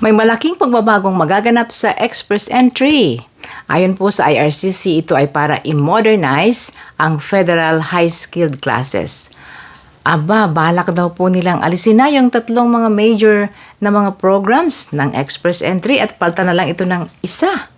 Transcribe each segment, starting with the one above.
May malaking pagbabagong magaganap sa Express Entry. Ayon po sa IRCC, ito ay para i-modernize ang federal high-skilled classes. Aba, balak daw po nilang alisin na yung tatlong mga major na mga programs ng Express Entry at palta na lang ito ng isa.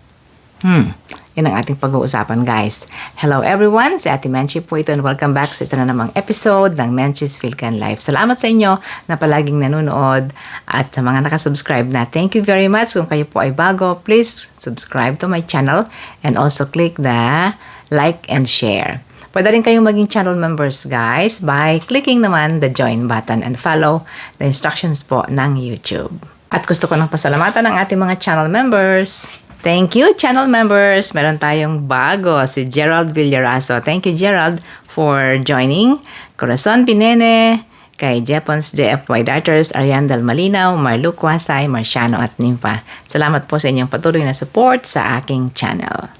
Yan ang ating pag-uusapan, guys. Hello everyone, si Ate Menchi po ito and welcome back sa isa na namang episode ng Menchi's Philcan Life. Salamat sa inyo na palaging nanonood at sa mga nakasubscribe na. Thank you very much. Kung kayo po ay bago, please subscribe to my channel and also click the like and share. Pwede rin kayong maging channel members, guys, by clicking naman the join button and follow the instructions po ng YouTube. At gusto ko nang pasalamatan ang ating mga channel members. Thank you, channel members. Meron tayong bago, si Gerald Villarazo. Thank you, Gerald, for joining. Corazon Pinene, kay Japons JFY Darters, Ariandal Malinaw, Marlu Kwasay, Marciano at Nimpa. Salamat po sa inyong patuloy na support sa aking channel.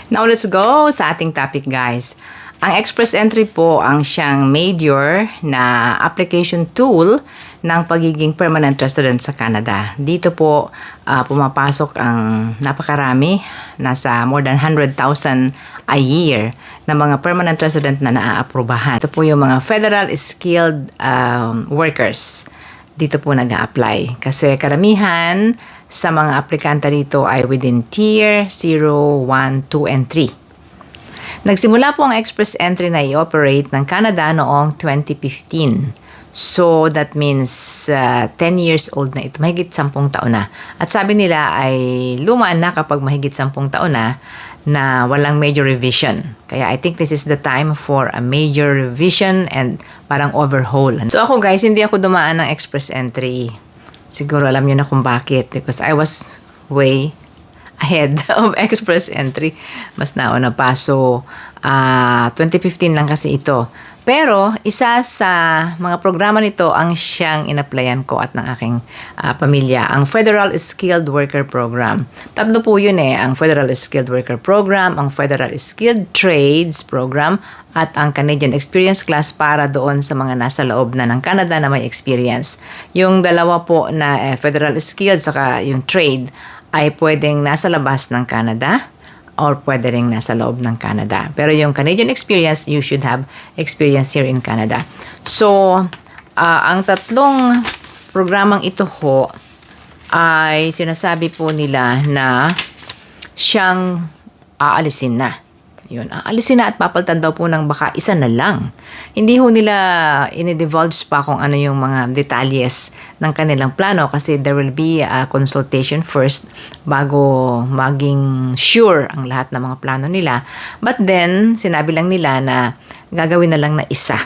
Now, let's go sa ating topic, guys. Ang Express Entry po ang siyang major na application tool ng pagiging permanent resident sa Canada. Dito po pumapasok ang napakarami, nasa more than 100,000 a year na mga permanent resident na naaaprubahan. Ito po yung mga federal skilled workers. Dito po nag-a-apply. Kasi karamihan sa mga aplikanta dito ay within tier 0, 1, 2, and 3. Nagsimula po ang Express Entry na i-operate ng Canada noong 2015. So, that means 10 years old na ito. Mahigit 10 taon na. At sabi nila ay lumaan na kapag mahigit 10 taon na walang major revision. Kaya I think this is the time for a major revision and parang overhaul. So ako, guys, hindi ako dumaan ng Express Entry. Siguro alam niyo na kung bakit. Because I was way ahead of Express Entry. Mas nauna pa. So, 2015 lang kasi ito. Pero, isa sa mga programa nito ang siyang in-applyan ko at ng aking pamilya. Ang Federal Skilled Worker Program. Tatlo po yun ang Federal Skilled Worker Program, ang Federal Skilled Trades Program, at ang Canadian Experience Class para doon sa mga nasa loob na ng Canada na may experience. Yung dalawa po na Federal Skilled saka yung Trade ay pwedeng nasa labas ng Canada or pwede rin nasa loob ng Canada. Pero yung Canadian experience, you should have experience here in Canada. So, ang tatlong programang ito ho ay sinasabi po nila na siyang aalisin na. Yun, aalisin na at papalitan daw po ng baka isa na lang. Hindi ho nila ini-divulge pa kung ano yung mga detalyes ng kanilang plano kasi there will be a consultation first bago maging sure ang lahat ng mga plano nila. But then, sinabi lang nila na gagawin na lang na isa.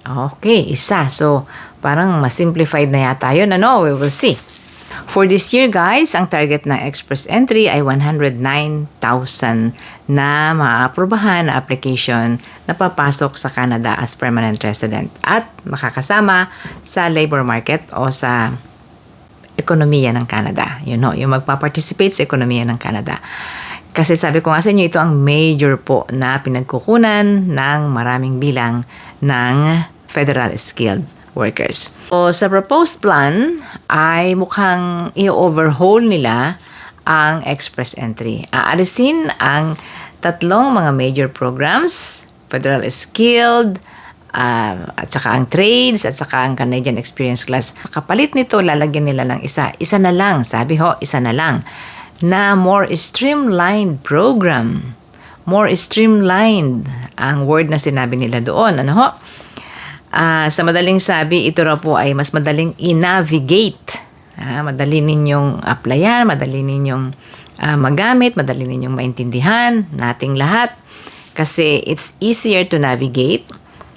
Okay, isa. So, parang mas simplified na yata yun. Ano? We will see. For this year, guys, ang target ng Express Entry ay 109,000 na maaaprobahan na application na papasok sa Canada as permanent resident at makakasama sa labor market o sa ekonomiya ng Canada. Yung magpa-participate sa ekonomiya ng Canada. Kasi sabi ko nga sa inyo, ito ang major po na pinagkukunan ng maraming bilang ng federal skilled workers. So, sa proposed plan ay mukhang i-overhaul nila ang Express Entry. Aalisin ang tatlong mga major programs, Federal Skilled, at saka ang Trades, at saka ang Canadian Experience Class. Kapalit nito, lalagyan nila ng isa. Isa na lang, sabi ho, isa na lang, na more streamlined program. More streamlined ang word na sinabi nila doon. Ano ho? Sa madaling sabi, ito raw po ay mas madaling i-navigate. Madali ninyong applyan, madali ninyong magamit, madali ninyong maintindihan, nating lahat. Kasi it's easier to navigate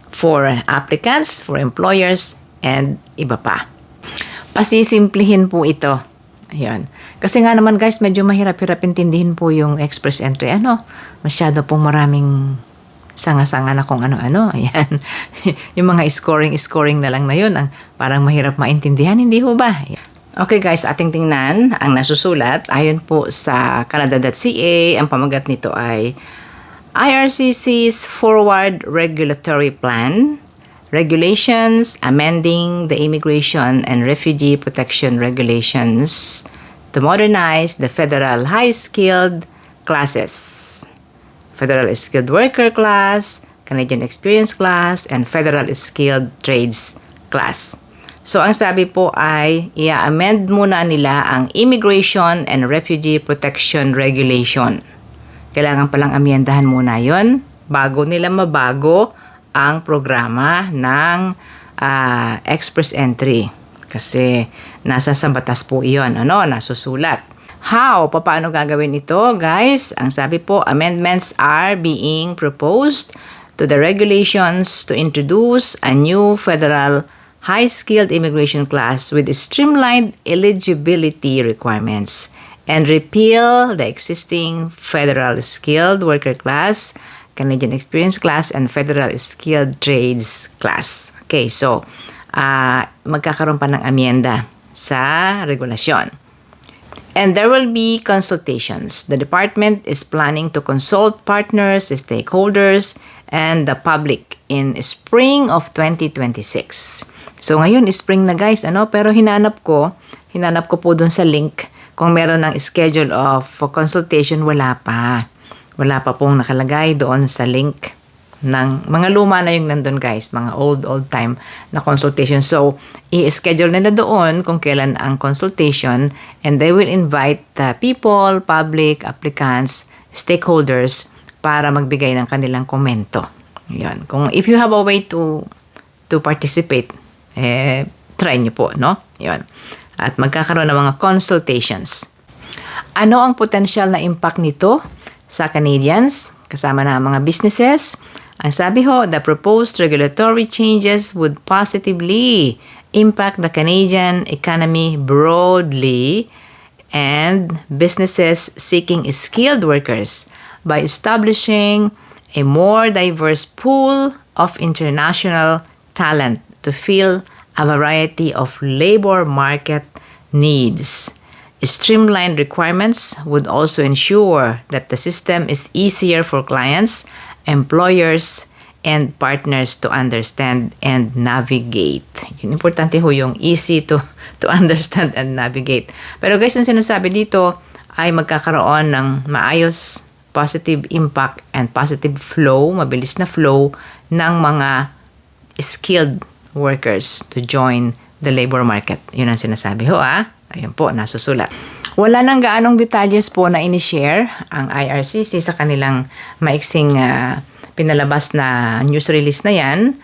for applicants, for employers, and iba pa. Pasisimplihin po ito. Ayun. Kasi nga naman, guys, medyo mahirap-hirap intindihin po yung Express Entry. Masyado pong maraming sanga-sanga na kung ano-ano. Ayan. Yung mga scoring na lang na yun, parang mahirap maintindihan. Hindi ho ba? Okay, guys, ating tingnan ang nasusulat. Ayon po sa Canada.ca, ang pamagat nito ay IRCC's Forward Regulatory Plan, Regulations Amending the Immigration and Refugee Protection Regulations to modernize the federal high-skilled classes. Federal Skilled Worker Class, Canadian Experience Class, and Federal Skilled Trades Class. So, ang sabi po ay i-amend muna nila ang Immigration and Refugee Protection Regulation. Kailangan palang amyendahan muna yon bago nila mabago ang programa ng express entry. Kasi nasa sa batas po iyon, nasusulat. How? Paano gagawin ito, guys? Ang sabi po, amendments are being proposed to the regulations to introduce a new federal high-skilled immigration class with streamlined eligibility requirements and repeal the existing federal skilled worker class, Canadian Experience Class, and Federal Skilled Trades Class. Okay, so magkakaroon pa ng amyenda sa regulasyon. And there will be consultations. The department is planning to consult partners, stakeholders, and the public in spring of 2026. So ngayon, spring na guys, pero hinanap ko po dun sa link kung meron ng schedule of consultation, wala pa. Wala pa pong nakalagay doon sa link ng mga luma na yung nandun guys, mga old time na consultation. So, i-schedule nila doon kung kailan ang consultation and they will invite people, public, applicants, stakeholders para magbigay ng kanilang komento. Yan. If you have a way to participate, try nyo po, Yan. At magkakaroon ng mga consultations. Ano ang potential na impact nito sa Canadians, kasama na mga businesses? Ang sabi ho, the proposed regulatory changes would positively impact the Canadian economy broadly and businesses seeking skilled workers by establishing a more diverse pool of international talent to fill a variety of labor market needs. Streamlined requirements would also ensure that the system is easier for clients, employers, and partners to understand and navigate. Yun, importante ho yung easy to understand and navigate. Pero guys, ang sinasabi dito ay magkakaroon ng maayos, positive impact and positive flow, mabilis na flow ng mga skilled workers to join the labor market. Yun ang sinasabi ho, Ayun po, nasusulat. Wala nang gaanong detalles po na ini-share ang IRCC sa kanilang maiksing pinalabas na news release na yan.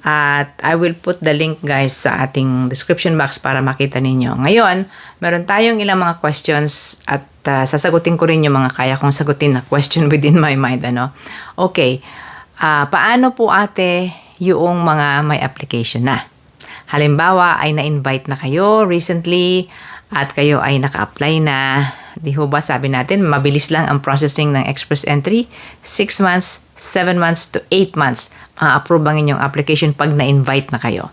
At I will put the link guys sa ating description box para makita ninyo. Ngayon, meron tayong ilang mga questions at sasagutin ko rin yung mga kaya kong sagutin na question within my mind. Okay, paano po ate yung mga may application na? Halimbawa ay na-invite na kayo recently at kayo ay naka-apply na. Di ho ba sabi natin, mabilis lang ang processing ng express entry. 6 months, 7 months to 8 months ma-approve ang inyong application pag na-invite na kayo.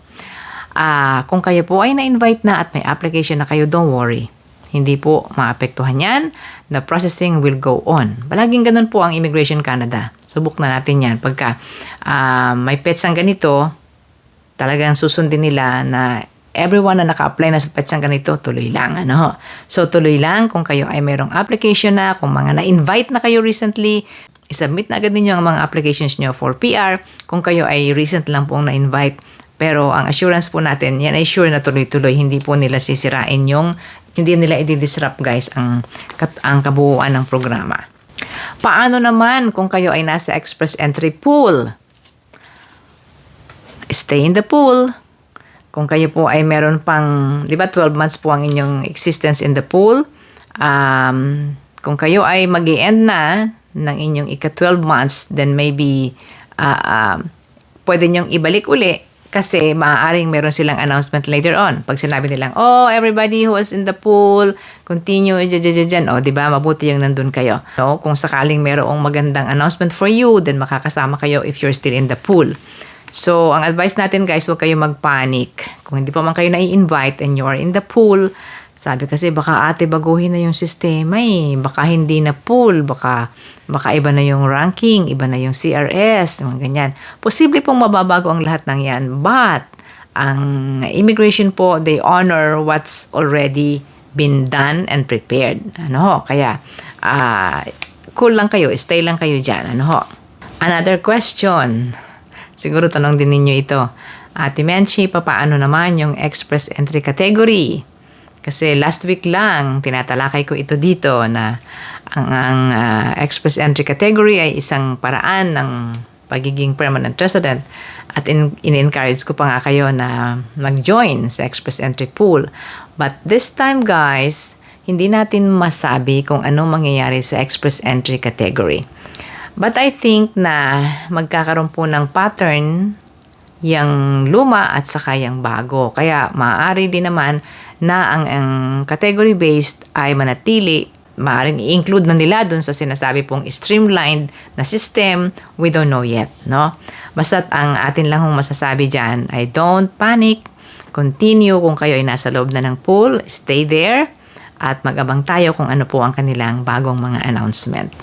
Kung kayo po ay na-invite na at may application na kayo, don't worry. Hindi po maapektuhan yan. The processing will go on. Palaging ganun po ang Immigration Canada. Subok na natin yan. Pagka may petsang ganito, talagang susundin nila na everyone na naka-apply na sa petsang ganito, tuloy lang. So, tuloy lang kung kayo ay mayroong application na, kung mga na-invite na kayo recently, isubmit na agad ninyo ang mga applications nyo for PR kung kayo ay recent lang pong na-invite. Pero ang assurance po natin, yan ay sure na tuloy-tuloy. Hindi po nila sisirain hindi nila i-disrupt guys ang kabuuan ng programa. Paano naman kung kayo ay nasa express entry pool? Stay in the pool. Kung kayo po ay meron pang, 12 months po ang inyong existence in the pool. Kung kayo ay mag-i-end na ng inyong ika-12 months, then maybe pwede nyong ibalik uli kasi maaaring meron silang announcement later on. Pag sinabi nilang, everybody who is in the pool, continue, dyan. Mabuti yung nandun kayo. So, kung sakaling merong magandang announcement for you, then makakasama kayo if you're still in the pool. So, ang advice natin guys, huwag kayo mag-panic. Kung hindi pa man kayo na-i-invite and you are in the pool, sabi kasi baka ate baguhin na yung sistema baka hindi na pool, baka iba na yung ranking, iba na yung CRS, mga ganyan. Posible pong mababago ang lahat ng yan. But, ang immigration po, they honor what's already been done and prepared. Ano ho? Kaya, cool lang kayo, stay lang kayo dyan. Ano ho? Another question. Siguro tanong din ninyo ito. Ate Menchi, papaano naman yung express entry category? Kasi last week lang, tinatalakay ko ito dito na ang express entry category ay isang paraan ng pagiging permanent resident at in-encourage ko pa nga kayo na mag-join sa express entry pool. But this time guys, hindi natin masabi kung anong mangyayari sa express entry category. But I think na magkakaroon po ng pattern yung luma at saka yung bago. Kaya maaari din naman na ang category-based ay manatili. Maaaring i-include na nila dun sa sinasabi pong streamlined na system. We don't know yet, no? Basta't ang atin lang hong masasabi dyan ay don't panic. Continue kung kayo ay nasa loob na ng pool. Stay there. At mag-abang tayo kung ano po ang kanilang bagong mga announcement.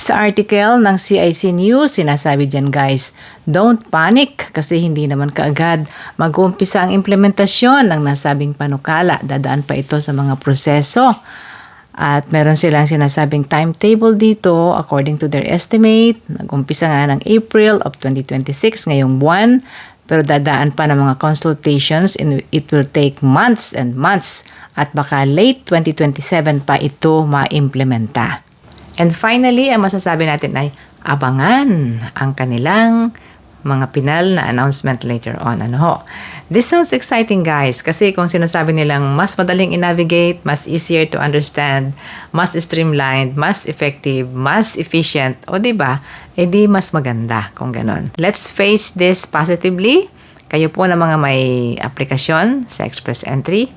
Sa article ng CIC News, sinasabi dyan guys, don't panic kasi hindi naman kaagad mag-uumpisa ang implementasyon ng nasabing panukala. Dadaan pa ito sa mga proseso. At meron silang sinasabing timetable dito according to their estimate. Nag-umpisa nga ng April of 2026 ngayong buwan. Pero dadaan pa ng mga consultations and it will take months and months. At baka late 2027 pa ito ma-implementa. And finally, ang masasabi natin ay abangan ang kanilang mga pinal na announcement later on. Ano ho? This sounds exciting guys kasi kung sinasabi nilang mas madaling i-navigate, mas easier to understand, mas streamlined, mas effective, mas efficient, o diba? Eh di mas maganda kung ganon. Let's face this positively. Kayo po na mga may aplikasyon sa Express Entry.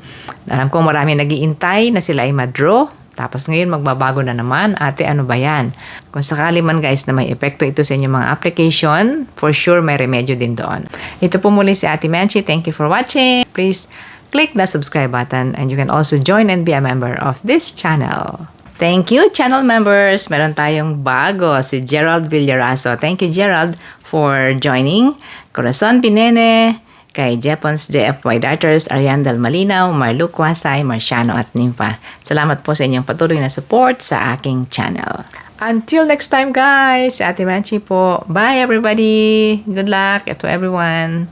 Alam ko marami nag-iintay na sila ay ma-draw. Tapos ngayon magbabago na naman. Ate, ano ba yan? Kung sakali man guys na may epekto ito sa inyong mga application, for sure may remedyo din doon. Ito po muli si Ate Menchi. Thank you for watching. Please click the subscribe button and you can also join and be a member of this channel. Thank you, channel members. Meron tayong bago, si Gerald Villarazo. Thank you, Gerald, for joining. Corazon Pinene, kay Jepons JFY Darters, Ariane Del Malinaw, Marlu Kwasay, Marciano at Nympha. Salamat po sa inyong patuloy na support sa aking channel. Until next time guys, Ate Menchi po. Bye everybody. Good luck to everyone.